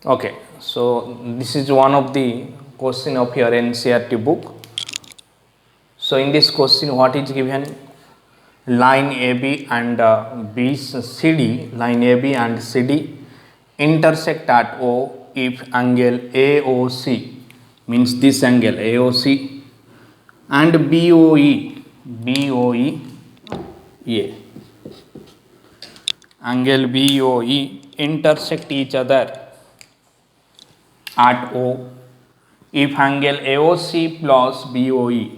Okay, so this is one of the question of your NCERT book. So in this question, what is given? Line AB and BCD, line AB and CD intersect at O if angle AOC, means this angle AOC, and BOE, yeah, angle BOE intersect each other at O if angle AOC plus BOE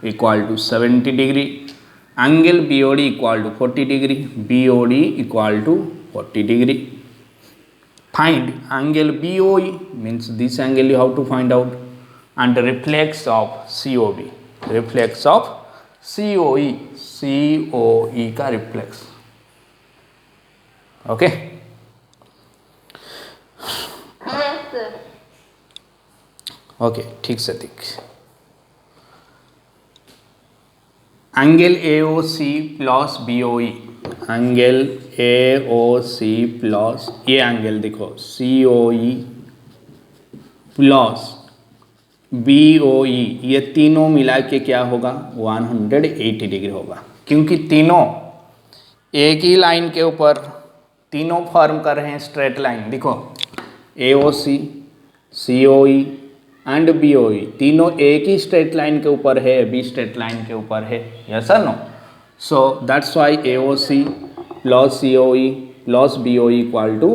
equal to 70 degree, angle BOD equal to 40 degree, BOD equal to 40 degree. Find angle BOE, means this angle you have to find out, and reflex of COB, reflex of COE का reflex. Okay. Okay, ठीक से ठीक. Angle AOC plus BOE, angle AOC plus ये angle देखो COE plus BOE, ये तीनों मिला के क्या होगा? 180 डिग्री होगा, क्योंकि तीनों एक ही लाइन के ऊपर तीनों फॉर्म कर रहे हैं स्ट्रेट लाइन. देखो AOC, COE एंड BOE तीनों एक ही स्ट्रेट लाइन के ऊपर है, बी स्ट्रेट लाइन के ऊपर है. यस और no? So that's why AOC plus COE plus BOE equal to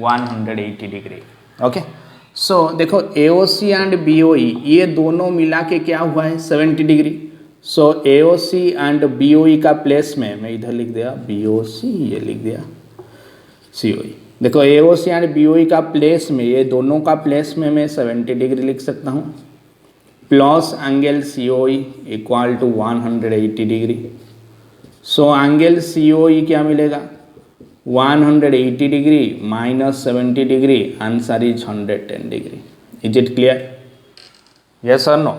180 degree. Okay, so देखो AOC एंड BOE ये दोनों मिला के क्या हुआ है? 70 degree. So AOC and BOE का प्लेस में मैं इधर लिख दिया BOC, ये लिख दिया COE. देखो AOC एंड BOE का प्लेस में, ये दोनों का प्लेस में मैं 70 डिग्री लिख सकता हूँ, plus angle COE equal to 180 degree. So angle COE क्या मिलेगा? 180 degree minus 70 degree, answer is 110 degree. Is it clear? Yes और नो?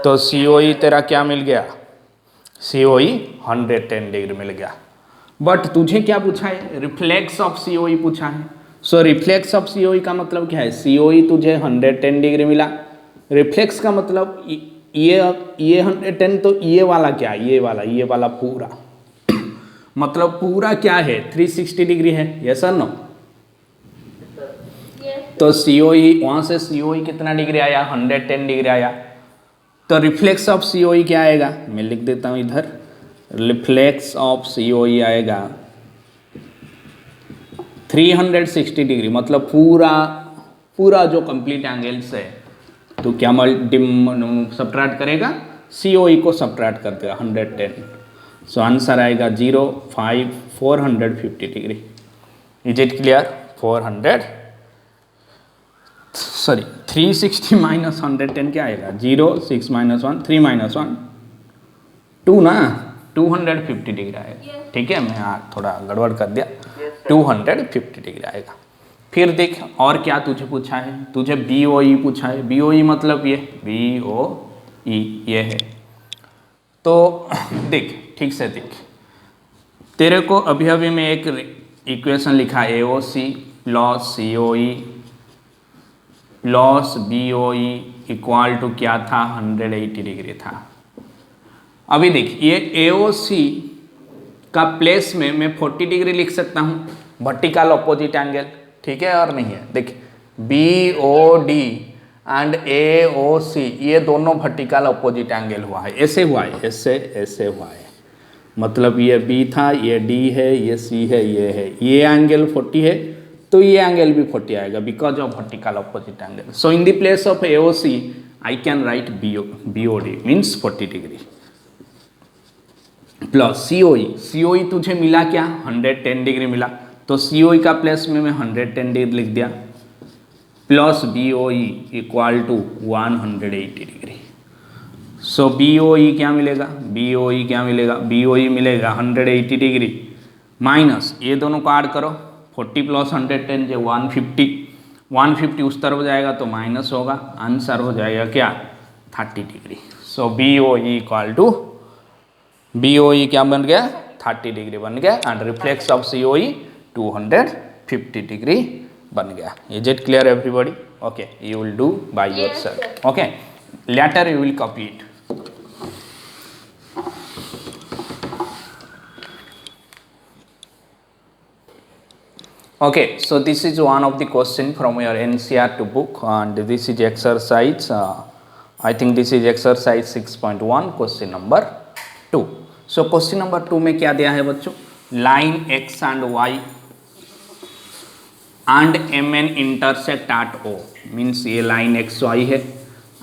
तो COE तेरा क्या मिल गया? COE 110 डिग्री मिल गया. बट तुझे क्या पूछा है? रिफ्लेक्स ऑफ COE पूछा है. सो रिफ्लेक्स ऑफ COE का मतलब क्या है? COE तुझे 110 डिग्री मिला, रिफ्लेक्स का मतलब ये 110, तो ये वाला क्या? ये वाला पूरा मतलब पूरा क्या है? 360 डिग्री है. यस और नो? तो COE वहां से COE कितना डिग्री आया? 110 डिग्री आया. तो रिफ्लेक्स ऑफ COE क्या आएगा? मैं लिख देता हूं इधर, रिफ्लेक्स ऑफ COE आएगा 360 डिग्री, मतलब पूरा जो कंप्लीट एंगल्स है, तो क्या सब्ट्रैक्ट करेगा? COE को सब्ट्रैक्ट कर देगा 110. सो आंसर आएगा 450 degree. Is it clear? 360 minus 110 क्या आएगा? 0, 6 माइनस 1, 3 माइनस 1, 2 ना, 250 डिग्री आएगा. ठीक है, मैं थोड़ा गड़बड़ कर दिया. 250 डिग्री आएगा. फिर देख और क्या तुझे पूछा है? तुझे BOE पूछा है. BOE मतलब ये BOE ये है. तो देख ठीक से देख, तेरे को अभी मैं एक इक्वेशन लिखा, AOC plus COE plus BOE equal to क्या था? 180 डिग्री था. अभी देख ये AOC का प्लेस में मैं 40 डिग्री लिख सकता हूँ, वर्टिकल अपोजिट एंगल. ठीक है और नहीं है? देख BOD एंड AOC ये दोनों वर्टिकल अपोजिट एंगल हुआ है. ऐसे हुआ है, ऐसे हुआ है. मतलब ये B था, ये D है, ये C है, ये एंगल 40 है, तो ये एंगल भी 40 आएगा because of vertical opposite angle. So in the place of AOC I can write BOD means 40 degree plus COE तुझे मिला क्या? 110 डिग्री मिला. तो COE का प्लेस में मैं 110 डिग्री लिख दिया, plus BOE equal to 180 degree. So BOE क्या मिलेगा? BOE मिलेगा 180 डिग्री माइनस ये दोनों को ऐड करो, 40 प्लस 110 जो 150 उस तरफ जाएगा तो माइनस होगा. आंसर हो जाएगा क्या? 30 degree. So BOE equal to BOE क्या बन गया? 30 डिग्री बन गया. And reflex of COE 250 degree बन गया. Is it clear everybody? Okay, you will do by yourself. Okay, later you will copy it. Okay, so this is one of the question from your NCERT book, and this is exercise. I think this is exercise 6.1, question number 2. So question number 2 में क्या दिया है बच्चों? Line X and Y and MN intersect at O. Means ये line XY है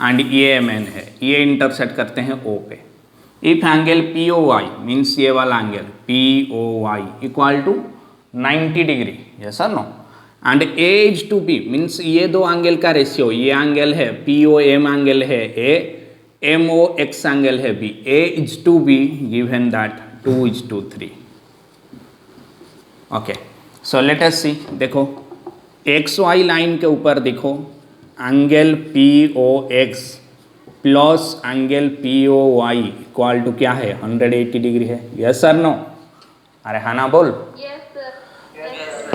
and ये MN है, ये intersect करते हैं O पे. If angle POY means ये वाला angle POY equal to 90 degree, yes और no, and A is to B means ये दो एंगल का रेशियो, ये एंगल है पीओ एम एंगल है A, M O X angle है B, A is to B given that 2:3. Okay, so let us see. देखो X Y line के ऊपर देखो angle P O X plus angle P O Y equal to क्या है? 180 degree है, yes और no? अरे हाँ ना बोल.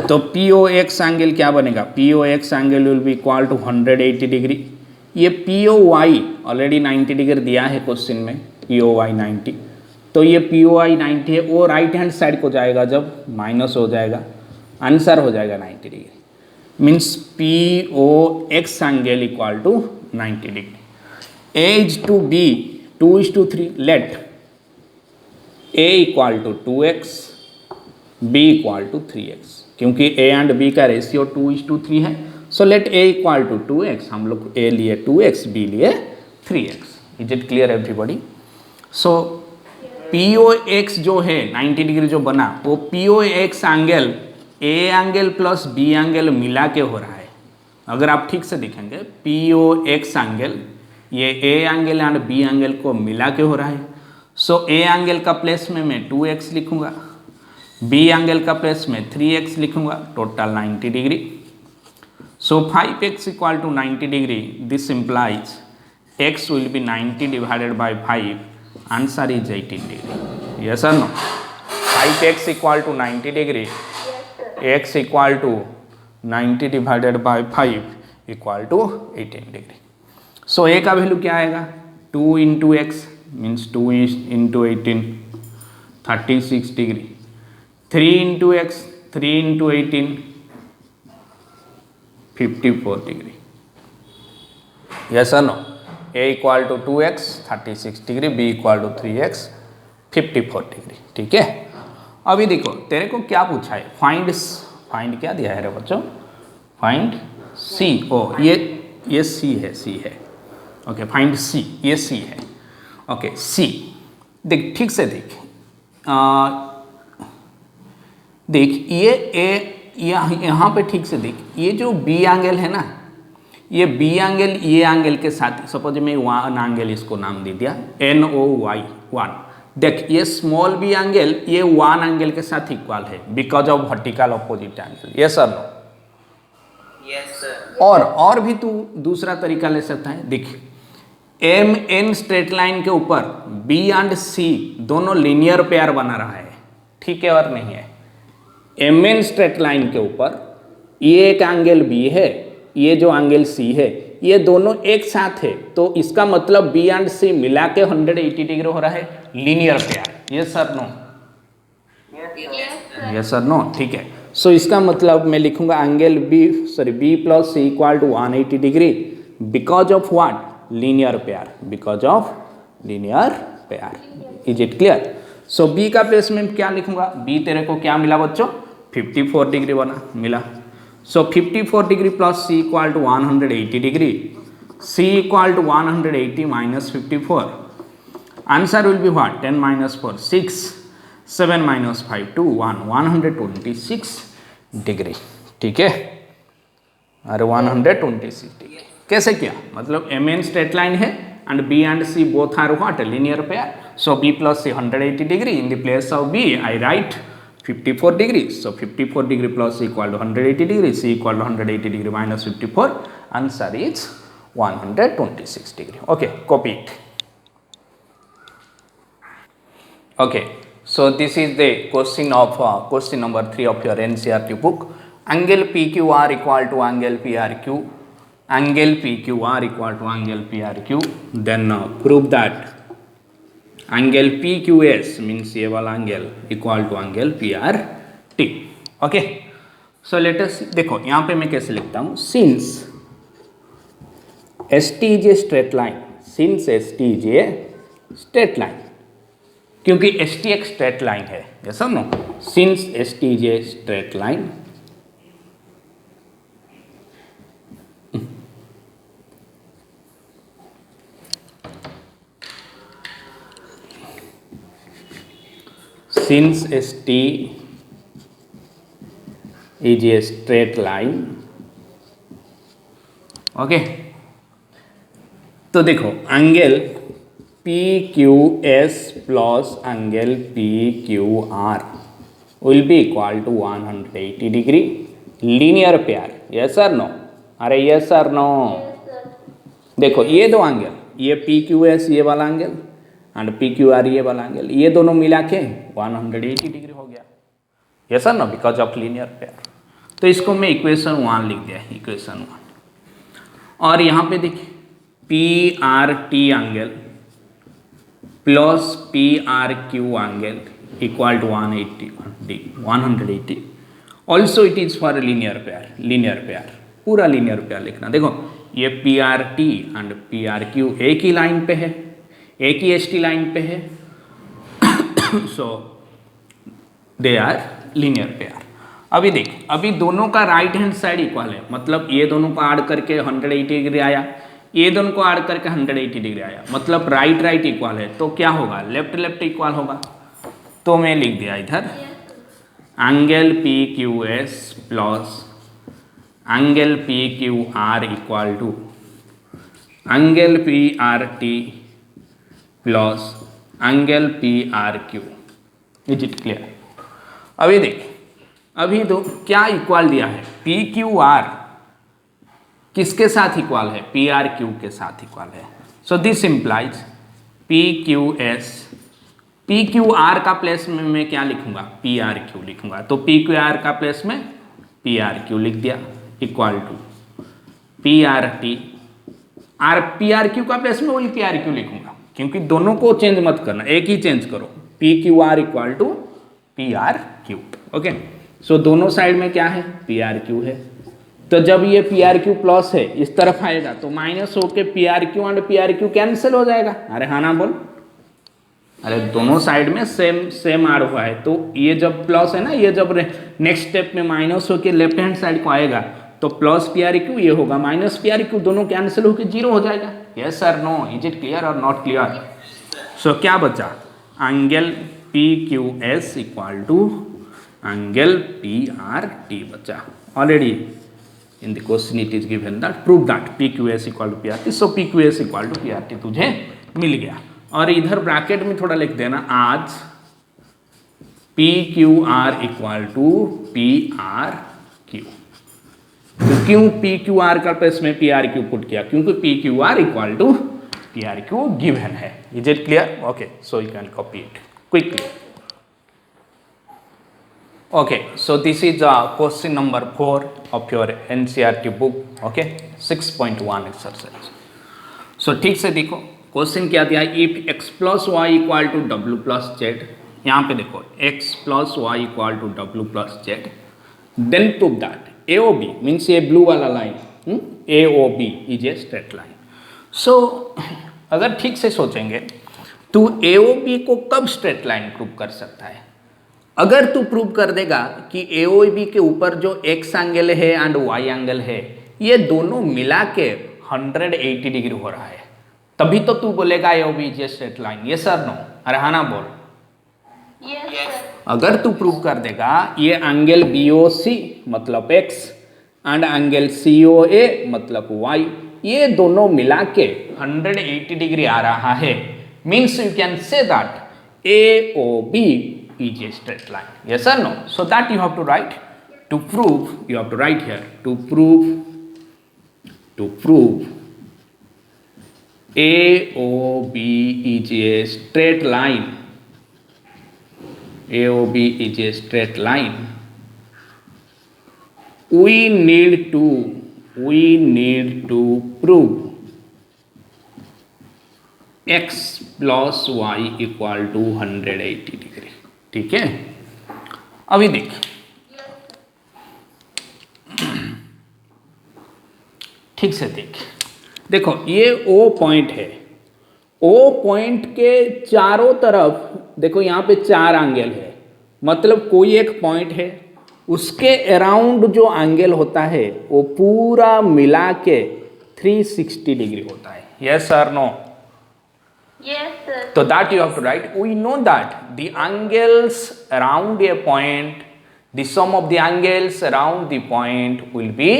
तो पी ओ एक्स एंगल क्या बनेगा? P O X angle will be equal to 180 degree. ये P O Y already 90 degree दिया है क्वेश्चन में, पी ओ वाई 90. तो ये पी ओ वाई 90 है, वो राइट हैंड साइड को जाएगा, जब माइनस हो जाएगा आंसर हो जाएगा 90 degree. Means P O X angle equal to 90 degree. A is to B 2:3. Let A equal to 2x, B equal to 3x. क्योंकि a एंड b का रेशियो 2:3 है. So let a equal to 2x. हम लोग a लिए 2x, b लिए 3x. Is it clear everybody? So POX जो है 90 degree जो बना, वो POX angle a angle plus b angle मिला के हो रहा है. अगर आप ठीक से देखेंगे POX एंगल ये a angle and b angle को मिला के हो रहा है. सो a एंगल का प्लेस में मैं 2x लिखूंगा, बी एंगल का प्लेस में 3x लिखूंगा, total 90 degree. So 5x equal to 90 degree. This implies x will be 90 divided by 5. Answer is 18 degree. Yes और no? 5x equal to 90 degree, x equal to 90 divided by 5 equal to 18 degree. So a का value क्या आएगा? 2 into x means 2 into 18, 36 degree. 3 into x, 3 into 18, 54 degree. Yes और no? A equal to 2x 36 degree, B equal to 3x 54 degree. ठीक है, अभी देखो तेरे को क्या पूछा है? फाइंड क्या दिया है रे बच्चों? फाइंड सी. ओ ये सी है. ओके, फाइंड सी, ये सी है. ओके, सी देख, ठीक से देख. देख ये ए यहाँ पे ठीक से देख, ये जो बी एंगल है ना, ये बी एंगल ये एंगल के साथ, सपोज मैं वन एंगल इसको नाम दे दिया NOY 1. देख ये स्मॉल बी एंगल ये वन एंगल के साथ इक्वल है because of vertical opposite angle. Yes sir? No? Yes sir. और भी तू दूसरा तरीका ले सकता है. देख MN स्ट्रेट लाइन के ऊपर B एंड C दोनों लीनियर पेयर बना रहा है, ठीक है और नहीं है? MN स्ट्रेट लाइन के ऊपर ये एक एंगल B है, ये जो एंगल C है, ये दोनों एक साथ है, तो इसका मतलब B एंड C मिला के 180 डिग्री हो रहा है, linear pair. Yes sir? No? Yes sir? No? ठीक है. सो इसका मतलब मैं लिखूंगा angle B plus C equal to 180 degree because of what? Linear pair. Because of linear pair. Is it clear? So B का प्लेस में क्या लिखूंगा? B तेरे को क्या मिला बच्चों? 54 डिग्री बना मिला. So 54 degree plus C equal to 180 degree. C equal to 180 minus 54. Answer will be what? 10 minus 4 6, 7 minus 5 2 1, 126 degree. ठीक है, अरे 126 डिग्री कैसे किया? मतलब MN स्ट्रेट लाइन है and B and C both are what? A linear pair. So B plus C 180 degree. In the place of B, I write 54 degrees. So 54 degree plus C equal to 180 degree. C equal to 180 degree minus 54. Answer is 126 degree. Okay, copy it. Okay, So this is the question of question number 3 of your NCERT book. Angle PQR equal to angle PRQ. Angle PQR equal to angle PRQ. Then prove that angle PQS means ये वाला angle equal to angle PRT. Okay. So let us see. देखो यहाँ पे मैं कैसे लिखता हूँ, since ST is a straight line. Since ST is a straight line. क्योंकि ST एक स्ट्रेट लाइन है, यस और no? Since ST is a straight line, since ST is a straight line, okay, तो देखो angle PQS plus angle PQR will be equal to 180 degree linear pair. Yes or no? अरे yes or no? देखो ये दो angle, ये PQS ये वाला angle and PQR ये वाला एंगल, ये दोनों मिला के 180 डिग्री हो गया. Yes or no? Because of linear pair. तो इसको मैं इक्वेशन 1 लिख दिया, इक्वेशन 1. और यहाँ पे देखिए PRT angle plus PRQ angle equal to 180. Also it is for linear pair, पूरा लीनियर पेयर लिखना. देखो ये PRT एंड PRQ एक ही लाइन पे है, एक ही ST लाइन पे है, सो दे आर लीनियर पेयर. अभी देख, अभी दोनों का राइट हैंड साइड इक्वल है, मतलब ये दोनों को ऐड करके 180 डिग्री आया, ये दोनों को ऐड करके 180 डिग्री आया, मतलब राइट इक्वल है. तो क्या होगा, लेफ्ट इक्वल होगा. तो मैं लिख दिया इधर angle PQS plus angle PQR equal to angle PRT plus angle PRQ. Is it clear? अभी देख, अभी तो क्या इक्वल दिया है, PQR किसके साथ इक्वल है, PRQ के साथ इक्वल है. So this implies PQS, PQR का प्लेस में मैं क्या लिखूंगा, PRQ लिखूंगा. तो PQR का प्लेस में PRQ लिख दिया इक्वल टू PRT, और PRQ का प्लेस में वही PRQ लिखूंगा, क्योंकि दोनों को चेंज मत करना, एक ही चेंज करो. PQR equal to PRQ. Okay, so दोनों साइड में क्या है, PRQ है. तो जब ये PRQ प्लस है इस तरफ आएगा तो माइनस होके PRQ एंड PRQ कैंसिल हो जाएगा. अरे हाँ ना बोल, अरे दोनों साइड में सेम आर हुआ है. तो ये जब प्लस है ना, ये जब नेक्स्ट स्टेप में माइनस होके लेफ्ट हैंड साइड को आएगा तो प्लस PRQ ये होगा माइनस PRQ, दोनों कैंसिल होके 0 हो जाएगा. Yes sir, no? Is it clear और नॉट क्लियर? सो क्या बचा, angle PQS equal to angle PRT बचा. Already in the question it is given that prove that PQS equal to PRT. so PQS equal to PRT तुझे मिल गया. और इधर bracket में थोड़ा लिख देना, आज PQR equal to PRQ. तो क्यों PQR का प्लेस में PRQ पुट किया, क्योंकि PQR equal to PRQ given है. is it clear? okay, so you can copy it quickly. Okay, so this is question number 4 of your NCERT book. Okay, 6.1 exercise. So ठीक से देखो question क्या दिया है, if x plus y equal to डब्ल्यू plus z. यहाँ पे देखो x plus y equal to डब्ल्यू plus z, then prove that AOB means ये ब्लू वाला line, AOB is a straight line. So अगर ठीक से सोचेंगे तो AOB को कब स्ट्रेट लाइन प्रूव कर सकता है, अगर तू प्रूव कर देगा कि AOB के ऊपर जो x एंगल है एंड y एंगल है ये दोनों मिला के 180 डिग्री हो रहा है, तभी तो तू बोलेगा AOB is a straight line. ये सर, नो? अरे हाँ ना बोल. yes, अगर तू प्रूव कर देगा ये एंगल BOC मतलब x एंड एंगल COA मतलब y, ये दोनों मिला के 180 डिग्री आ रहा है, means you can say that AOB is a straight line. Yes or no? So that you have to write. To prove, you have to write here. To prove AOB is a straight line. AOB is a straight line, we need to prove x plus y equal to 180 degree. ठीक है, अभी देख, ठीक से देखो ये O point है, O point के चारों तरफ देखो यहाँ पे 4 एंगल है, मतलब कोई एक पॉइंट है, उसके अराउंड जो एंगल होता है वो पूरा मिला के 360 डिग्री होता है। यस और no? Yes, sir. So that you have to write. We know that the angles around a point, the sum of the angles around the point will be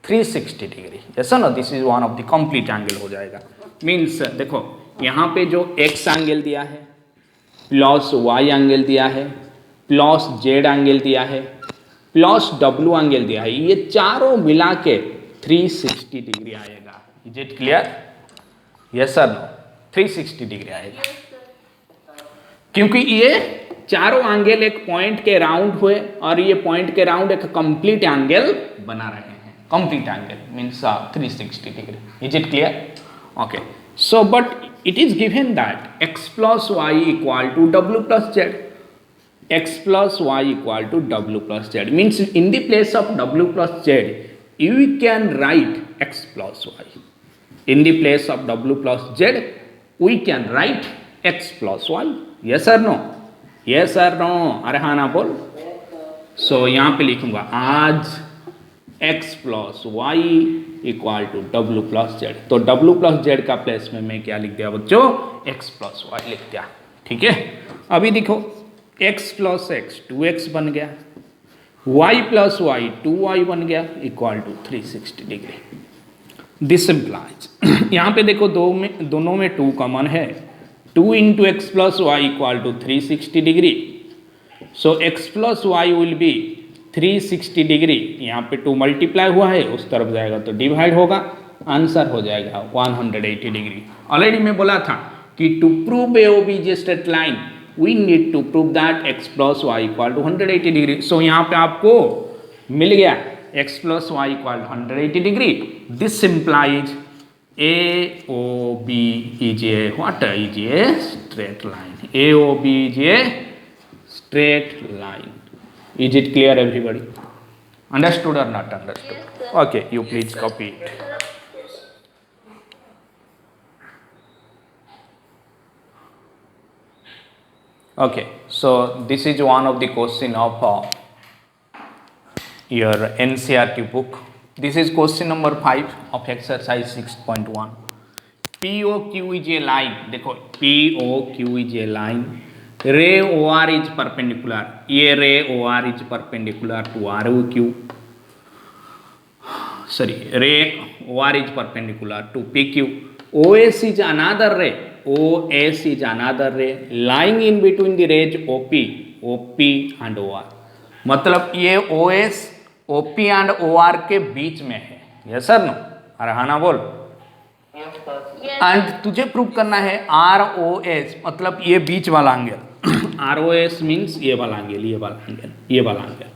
360 degree. Yes or no? This is one of the complete angle हो जाएगा। Means देखो यहाँ पे जो x angle दिया है, plus y angle दिया है, प्लस z एंगल दिया है, प्लस w एंगल दिया है, ये चारों मिला के 360 डिग्री आएगा। Is it clear? Yes or no? 360 degree आएगा, क्योंकि ये चारों एंगल एक पॉइंट के राउंड हुए और ये पॉइंट के राउंड एक कंप्लीट एंगल बना रहे हैं। Complete angle means 360 degree. Is it clear? Okay, so but it is given that x plus y equal to डब्ल्यू plus z, x plus y equal to डब्ल्यू plus z means in the place of w plus z you can write x plus y. In the place of w plus z, we can write x plus y. Yes or no? Yes or no? अरे हाँ ना बोल। So यहाँ पे लिखूंगा आज x plus y equal to w plus z। तो w plus z का प्लेस में मैं क्या लिख दिया बच्चों? x plus y लिख दिया। ठीक है, अभी देखो x plus x 2x बन गया, y plus y 2y बन गया equal to 360 degree. This implies यहाँ पे देखो दोनों में 2 कॉमन है, 2 into x plus y equal to 360 degree. So x plus y will be 360 degree, यहाँ पे 2 मल्टीप्लाई हुआ है, उस तरफ जाएगा तो डिवाइड होगा, आंसर हो जाएगा 180 डिग्री। ऑलरेडी मैं बोला था कि to prove AOB is a straight line we need to prove that x plus y equal to 180 degree. So यहाँ पे आपको मिल गया x plus y equal to 180 degree. This implies AOB is a what? Is a straight line. AOB is a straight line. Is it clear, everybody? Understood or not understood? Yes, sir. Okay, you please copy it. Okay, so this is one of the question of your NCERT book. This is question number 5 of exercise 6.1. POQ is a line. देखो POQ is a line. Ray OR is perpendicular. ये ray OR is perpendicular to ROQ. Sorry, ray OR is perpendicular to PQ. OS is another ray. OS is another ray lying in between the rays OP and OR. मतलब ये OS OP and OR के बीच में है। Yes sir no? अरे हाँ ना बोल। एंड तुझे प्रूव करना है ROS, मतलब ये बीच वाला एंगल ROS मीन्स ये वाला एंगल, ये वाला एंगल, ये वाला angle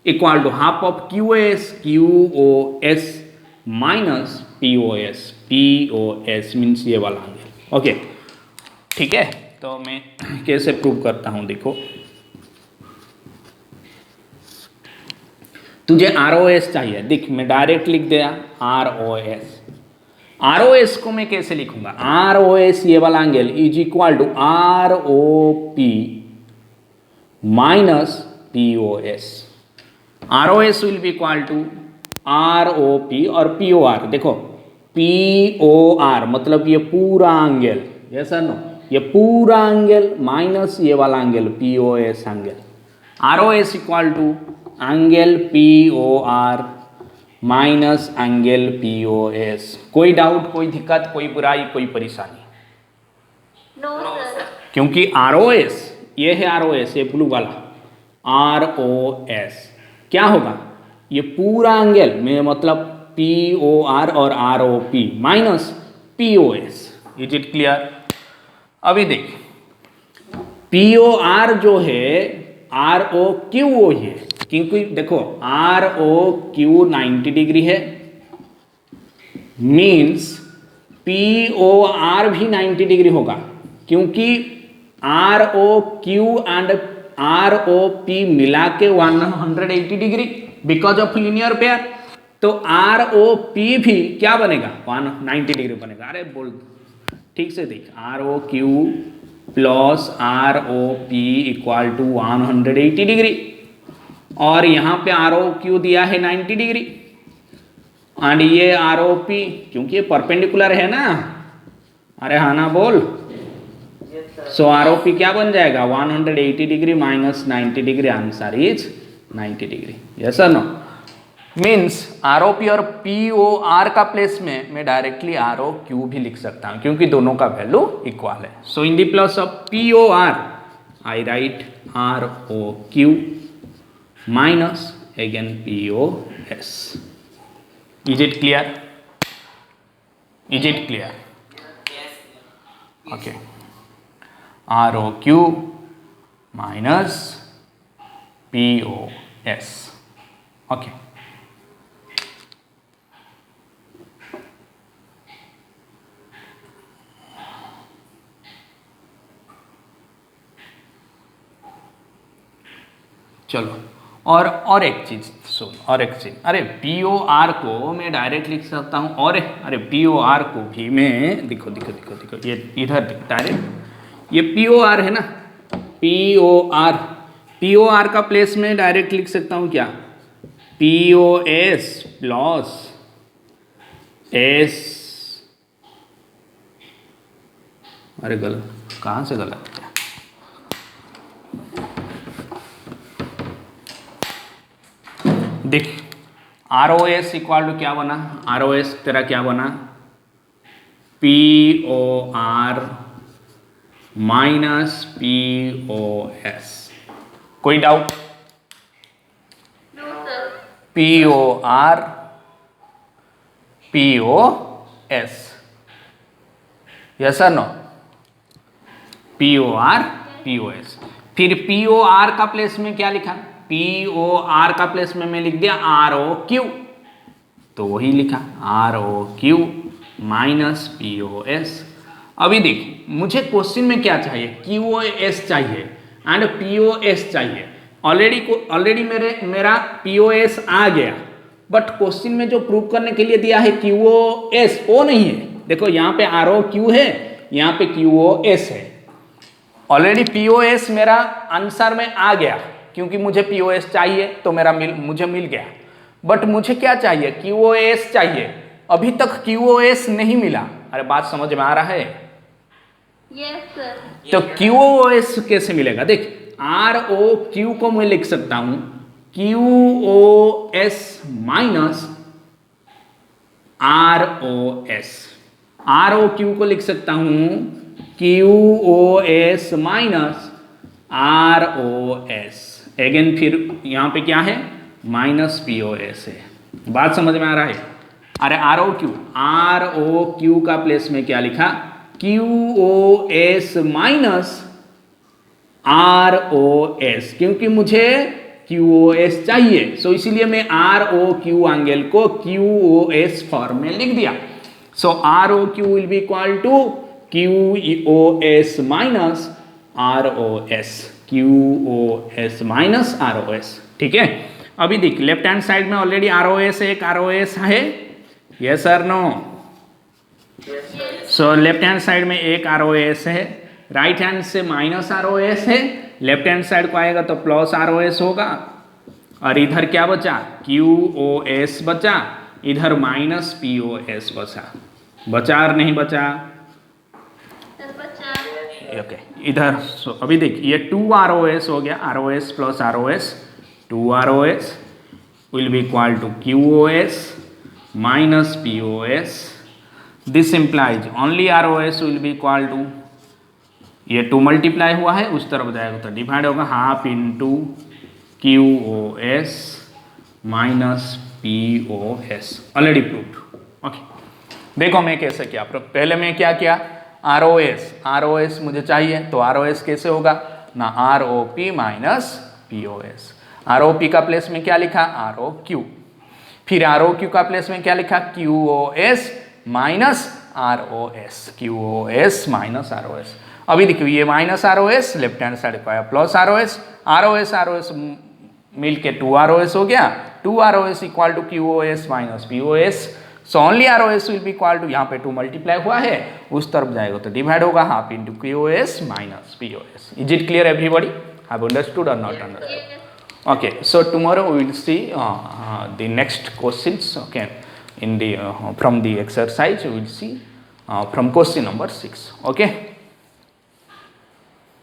equal to half of QOS minus POS means ये वाला एंगल। ओके, ठीक है, तो मैं कैसे प्रूव करता हूँ देखो। तुझे ROS चाहिए, देख मैं डायरेक्ट लिख दिया ROS को मैं कैसे लिखूंगा? ROS ये वाला angle is equal to ROP minus POS। ROS will be equal to ROP और POR। देखो POR मतलब ये पूरा एंगल, यस और नो? ये पूरा एंगल माइनस ये वाला angle POS angle. ROS equal to angle POR minus angle POS। कोई डाउट, कोई दिक्कत, कोई बुराई, कोई परेशानी? No, sir. क्योंकि ROS ये है, ROS ये ब्लू वाला ROS क्या होगा? ये पूरा एंगल में मतलब POR और ROP minus POS। Is it clear? अभी देख पी ओ आर जो है आर ओ क्यू ओ ही है, क्योंकि देखो आर ओ क्यू 90 डिग्री है, मीन्स पी ओ आर भी 90 डिग्री होगा, क्योंकि R O Q and R O P मिला के 180 degree because of linear pair. तो आर ओ पी भी क्या बनेगा 190 डिग्री बनेगा। अरे बोल ठीक से देख, R O Q plus R O P equal to 180 degree, और यहाँ पे आर ओ क्यू दिया है 90 डिग्री एंड ये आर ओ पी, क्योंकि ये परपेंडिकुलर है ना। अरे हाँ ना बोल। सो आर ओ पी क्या बन जाएगा 180 degree minus 90 degree, answer is 90 degree. Yes और no? Means R O P और पी ओ आर का प्लेस में मैं डायरेक्टली आर ओ क्यू भी लिख सकता हूँ, क्योंकि दोनों का वैल्यू इक्वल है। So in the place of P O R I write R O Q minus again P O S. Is it clear? Is it clear? Okay, R O Q minus P O S. Okay, चलो और एक चीज सुन, और एक चीज, अरे P O are को मैं डायरेक्ट लिख सकता हूँ, और अरे पी ओ आर को भी मैं देखो देखो देखो देखो ये इधर डायरेक्ट, ये पी ओ आर है ना, पी ओ आर का प्लेस में डायरेक्ट लिख सकता हूँ क्या, P O S plus S. अरे गलत, कहाँ से गलत? देख R O S equal to क्या बना, आर ओ एस तेरा क्या बना, P O R minus P O S. कोई doubt? No sir. P O R P O S, yes और no? P O R P O S. फिर P O R का place में क्या लिखा, पी ओ आर का place में मैं लिख दिया आर ओ क्यू, तो वही लिखा R O Q minus P O S. अभी देख मुझे क्वेश्चन में क्या चाहिए, क्यू ओ एस चाहिए एंड पी ओ एस चाहिए। ऑलरेडी मेरा पी ओ एस आ गया, बट क्वेश्चन में जो प्रूव करने के लिए दिया है क्यू ओ एस वो नहीं है। देखो यहाँ पे आर ओ क्यू है, यहाँ पे क्यू ओ एस है। ऑलरेडी पी ओ एस मेरा आंसर में आ गया, क्योंकि मुझे पी ओ एस चाहिए तो मुझे मिल गया। बट मुझे क्या चाहिए, क्यू ओ एस चाहिए। अभी तक क्यू ओ एस नहीं मिला। अरे बात समझ में आ रहा है? Yes sir. तो क्यू ओ एस कैसे मिलेगा? देख आर ओ क्यू को मैं लिख सकता हूं Q O S minus R O S. R O Q को लिख सकता हूं Q O S minus R O S. Again फिर यहां पे क्या है, माइनस पी ओ एस है। बात समझ में आ रहा है? अरे आर ओ क्यू का प्लेस में क्या लिखा, Q O S minus R O S, क्योंकि मुझे क्यू ओ एस चाहिए। सो इसीलिए मैं आर ओ क्यू एंगल को क्यू ओ एस फॉर्म में लिख दिया। So R O Q will be equal to Q O S minus R O S, Q O S minus R O S. ठीक है, अभी देख लेफ्ट हैंड साइड में already R O S एक R O S है, yes और no? So left hand side में एक आर ओ एस है, राइट हैंड से माइनस आर ओ एस है, लेफ्ट हैंड साइड को आएगा तो प्लस आर ओ एस होगा, और इधर क्या बचा, क्यू ओ एस बचा, इधर माइनस पी ओ एस बचा और नहीं बचा? ओके इधर अभी देख ये 2 आर ओ एस हो गया, R O S plus R O S, 2 R O S will be equal to Q O S minus P O S. This implies only R O S will be equal to, ये 2 multiply हुआ है उस तरफ जाएगा तो divide होगा, half into Q O S minus P O S. Already proved. Okay देखो मैं कैसे किया, पहले मैं क्या किया, आर ओ एस मुझे चाहिए तो आर ओ एस कैसे होगा, ना ROP माइनस POS। ROP का प्लेस में क्या लिखा, ROQ, फिर ROQ का प्लेस में क्या लिखा, QOS minus ROS, QOS minus ROS। अभी देखिए ये minus ROS left hand side पर प्लस ROS मिल के 2 ROS हो गया, 2 ROS equal to QOS minus POS। So only ROS will be equal to, यहाँ पे 2 मल्टीप्लाई हुआ है, उस तरफ जाएगा तो डिवाइड होगा, half into QOS minus POS। Is it clear everybody, have understood और not understood? Okay, so tomorrow we will see the next questions. Okay, in the from the exercise we will see from question number 6. Okay.